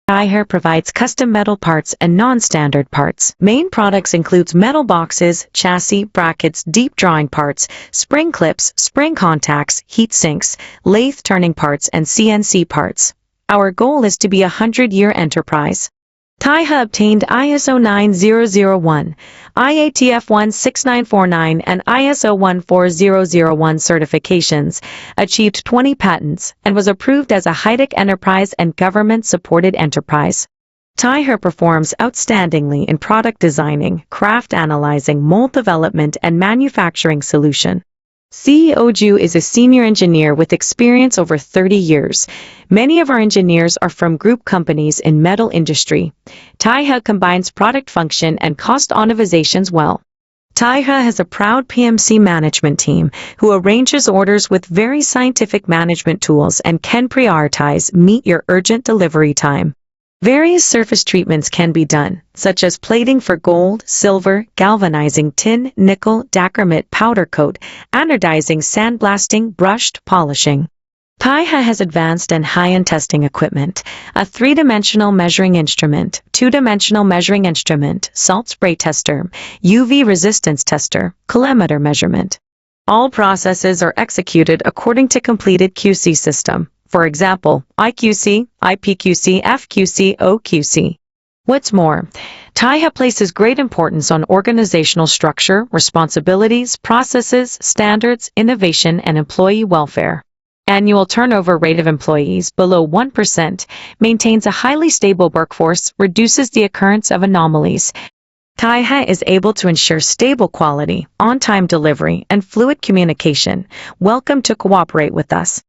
Taihe provides custom metal parts and non-standard parts. Main products includes metal boxes, chassis, brackets, deep drawing parts, spring clips, spring contacts, heat sinks, lathe turning parts, and CNC parts. Our goal is to be a 100-year enterprise. Taihe obtained ISO 9001, IATF 16949, and ISO 14001 certifications, achieved 20 patents, and was approved as a high-tech enterprise and government-supported enterprise. Taihe performs outstandingly in product designing, craft analyzing, mold development, and manufacturing solution. CEO Ju is a senior engineer with experience over 30 years. Many of our engineers are from group companies in metal industry. Taihe combines product function and cost optimizations well. Taihe has a proud PMC management team who arranges orders with very scientific management tools and can prioritize meet your urgent delivery time. Various surface treatments can be done, such as plating for gold, silver, galvanizing tin, nickel, dacrymate, powder coat, anodizing, sandblasting, brushed, polishing. Taihe has advanced and high-end testing equipment, a 3-dimensional measuring instrument, 2-dimensional measuring instrument, salt spray tester, UV resistance tester, colorimeter measurement. All processes are executed according to completed QC system. For example, IQC, IPQC, FQC, OQC. What's more, Taihe places great importance on organizational structure, responsibilities, processes, standards, innovation, and employee welfare. Annual turnover rate of employees below 1%, maintains a highly stable workforce, reduces the occurrence of anomalies. Taihe is able to ensure stable quality, on-time delivery, and fluid communication. Welcome to cooperate with us.